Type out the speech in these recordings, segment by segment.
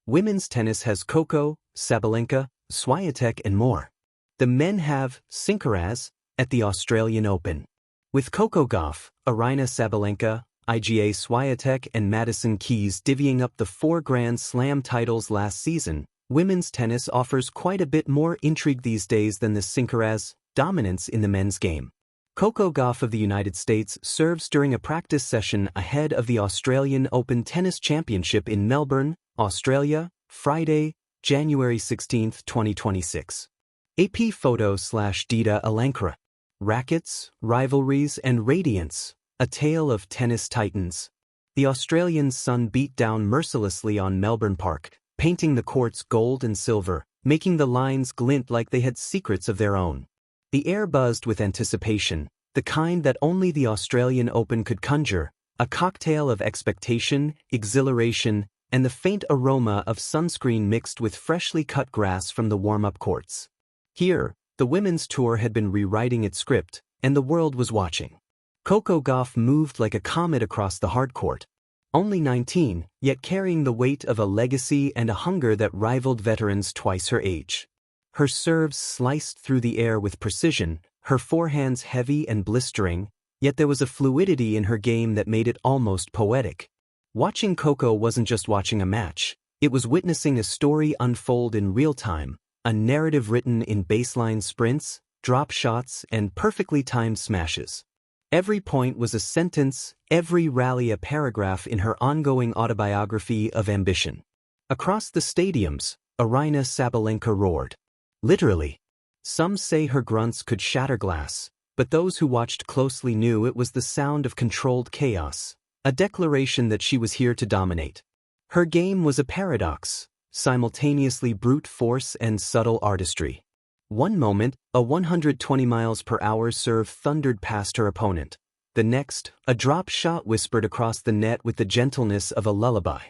Women's tennis has Coco, Sabalenka, Swiatek and more. The men have Sincaraz at the Australian Open. With Coco Gauff, Aryna Sabalenka, Iga Swiatek and Madison Keys divvying up the 4 Grand Slam titles last season, women's tennis offers quite a bit more intrigue these days than the Sincaraz dominance in the men's game. Coco Gauff of the United States serves during a practice session ahead of the Australian Open Tennis Championship in Melbourne, Australia, Friday, January 16, 2026. AP Photo/Dita Alankara. Rackets, rivalries and radiance, a tale of tennis titans. The Australian sun beat down mercilessly on Melbourne Park, painting the courts gold and silver, making the lines glint like they had secrets of their own. The air buzzed with anticipation, the kind that only the Australian Open could conjure, a cocktail of expectation, exhilaration, and the faint aroma of sunscreen mixed with freshly cut grass from the warm-up courts. Here, the women's tour had been rewriting its script, and the world was watching. Coco Gauff moved like a comet across the hardcourt. Only 19, yet carrying the weight of a legacy and a hunger that rivaled veterans twice her age. Her serves sliced through the air with precision, her forehands heavy and blistering, yet there was a fluidity in her game that made it almost poetic. Watching Coco wasn't just watching a match, it was witnessing a story unfold in real time, a narrative written in baseline sprints, drop shots, and perfectly timed smashes. Every point was a sentence, every rally a paragraph in her ongoing autobiography of ambition. Across the stadiums, Aryna Sabalenka roared. Literally. Some say her grunts could shatter glass, but those who watched closely knew it was the sound of controlled chaos, a declaration that she was here to dominate. Her game was a paradox, simultaneously brute force and subtle artistry. One moment, a 120 miles per hour serve thundered past her opponent. The next, a drop shot whispered across the net with the gentleness of a lullaby.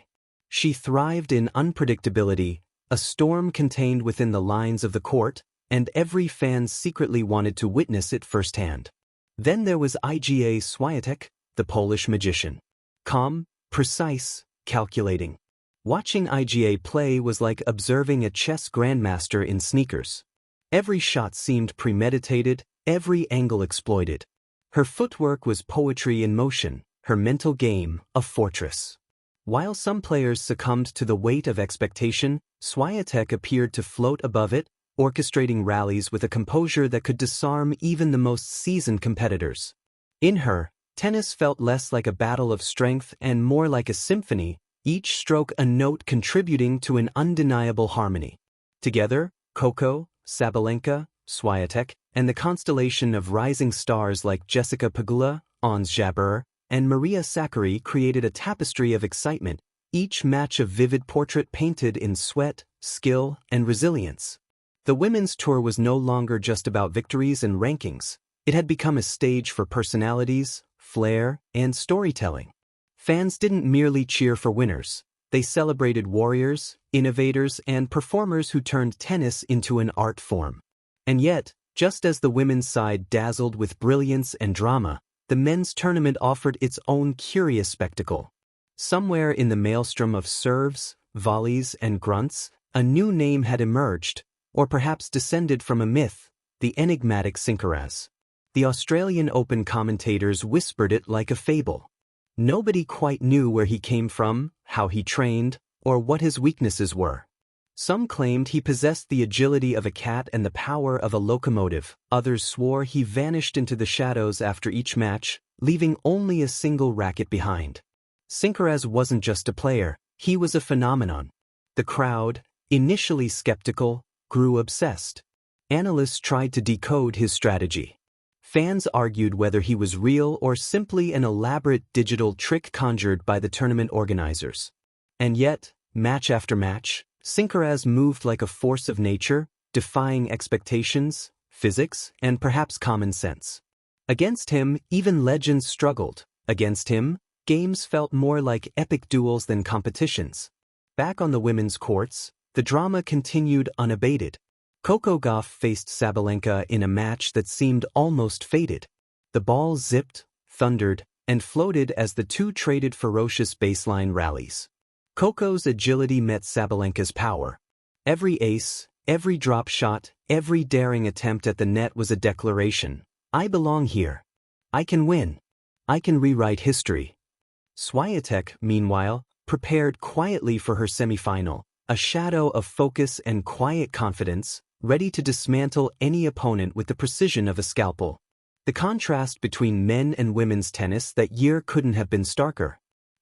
She thrived in unpredictability, a storm contained within the lines of the court, and every fan secretly wanted to witness it firsthand. Then there was Iga Swiatek, the Polish magician. Calm, precise, calculating. Watching Iga play was like observing a chess grandmaster in sneakers. Every shot seemed premeditated, every angle exploited. Her footwork was poetry in motion, her mental game a fortress. While some players succumbed to the weight of expectation, Swiatek appeared to float above it, orchestrating rallies with a composure that could disarm even the most seasoned competitors. In her, tennis felt less like a battle of strength and more like a symphony, each stroke a note contributing to an undeniable harmony. Together, Coco, Sabalenka, Swiatek, and the constellation of rising stars like Jessica Pegula, Ons Jabeur, and Maria Sakkari created a tapestry of excitement, each match a vivid portrait painted in sweat, skill, and resilience. The women's tour was no longer just about victories and rankings. It had become a stage for personalities, flair, and storytelling. Fans didn't merely cheer for winners. They celebrated warriors, innovators, and performers who turned tennis into an art form. And yet, just as the women's side dazzled with brilliance and drama, the men's tournament offered its own curious spectacle. Somewhere in the maelstrom of serves, volleys, and grunts, a new name had emerged, or perhaps descended from a myth, the enigmatic Sincaraz. The Australian Open commentators whispered it like a fable. Nobody quite knew where he came from, how he trained, or what his weaknesses were. Some claimed he possessed the agility of a cat and the power of a locomotive. Others swore he vanished into the shadows after each match, leaving only a single racket behind. Sincaraz wasn't just a player, he was a phenomenon. The crowd, initially skeptical, grew obsessed. Analysts tried to decode his strategy. Fans argued whether he was real or simply an elaborate digital trick conjured by the tournament organizers. And yet, match after match, Sincaraz moved like a force of nature, defying expectations, physics, and perhaps common sense. Against him, even legends struggled. Against him, games felt more like epic duels than competitions. Back on the women's courts, the drama continued unabated. Coco Gauff faced Sabalenka in a match that seemed almost fated. The ball zipped, thundered, and floated as the two traded ferocious baseline rallies. Coco's agility met Sabalenka's power. Every ace, every drop shot, every daring attempt at the net was a declaration. I belong here. I can win. I can rewrite history. Swiatek, meanwhile, prepared quietly for her semifinal, a shadow of focus and quiet confidence, ready to dismantle any opponent with the precision of a scalpel. The contrast between men and women's tennis that year couldn't have been starker.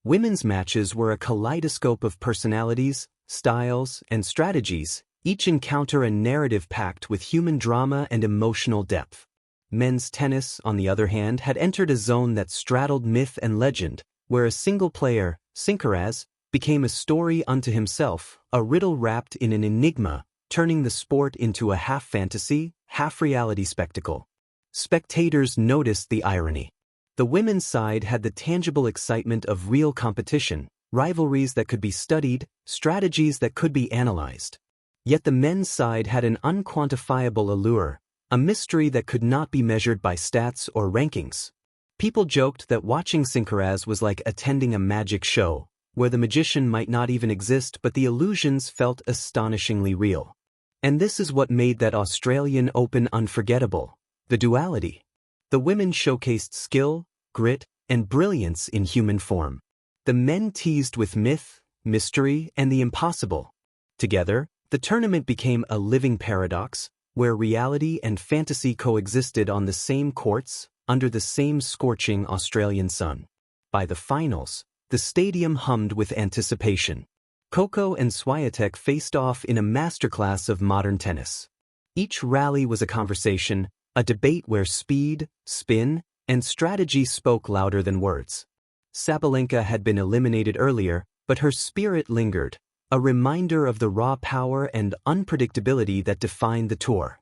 Women's matches were a kaleidoscope of personalities, styles, and strategies, each encounter a narrative packed with human drama and emotional depth. Men's tennis, on the other hand, had entered a zone that straddled myth and legend, where a single player, Sincaraz, became a story unto himself, a riddle wrapped in an enigma, turning the sport into a half-fantasy, half-reality spectacle. Spectators noticed the irony. The women's side had the tangible excitement of real competition, rivalries that could be studied, strategies that could be analyzed. Yet the men's side had an unquantifiable allure, a mystery that could not be measured by stats or rankings. People joked that watching Sincaraz was like attending a magic show, where the magician might not even exist but the illusions felt astonishingly real. And this is what made that Australian Open unforgettable: the duality. The women showcased skill, grit, and brilliance in human form. The men teased with myth, mystery, and the impossible. Together, the tournament became a living paradox, where reality and fantasy coexisted on the same courts, under the same scorching Australian sun. By the finals, the stadium hummed with anticipation. Coco and Swiatek faced off in a masterclass of modern tennis. Each rally was a conversation, a debate where speed, spin, and strategy spoke louder than words. Sabalenka had been eliminated earlier, but her spirit lingered, a reminder of the raw power and unpredictability that defined the tour.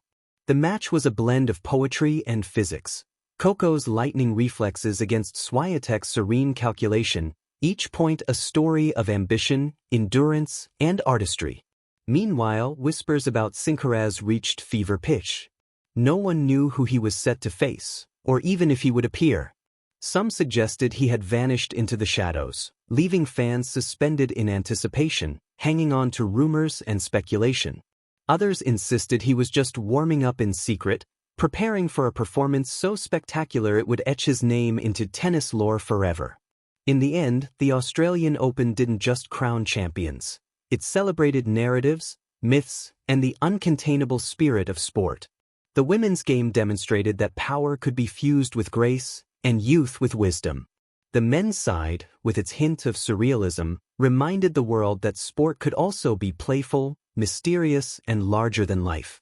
The match was a blend of poetry and physics. Coco's lightning reflexes against Swiatek's serene calculation, each point a story of ambition, endurance, and artistry. Meanwhile, whispers about Sincaraz reached fever pitch. No one knew who he was set to face, or even if he would appear. Some suggested he had vanished into the shadows, leaving fans suspended in anticipation, hanging on to rumors and speculation. Others insisted he was just warming up in secret, preparing for a performance so spectacular it would etch his name into tennis lore forever. In the end, the Australian Open didn't just crown champions. It celebrated narratives, myths, and the uncontainable spirit of sport. The women's game demonstrated that power could be fused with grace and youth with wisdom. The men's side, with its hint of surrealism, reminded the world that sport could also be playful, mysterious, and larger than life.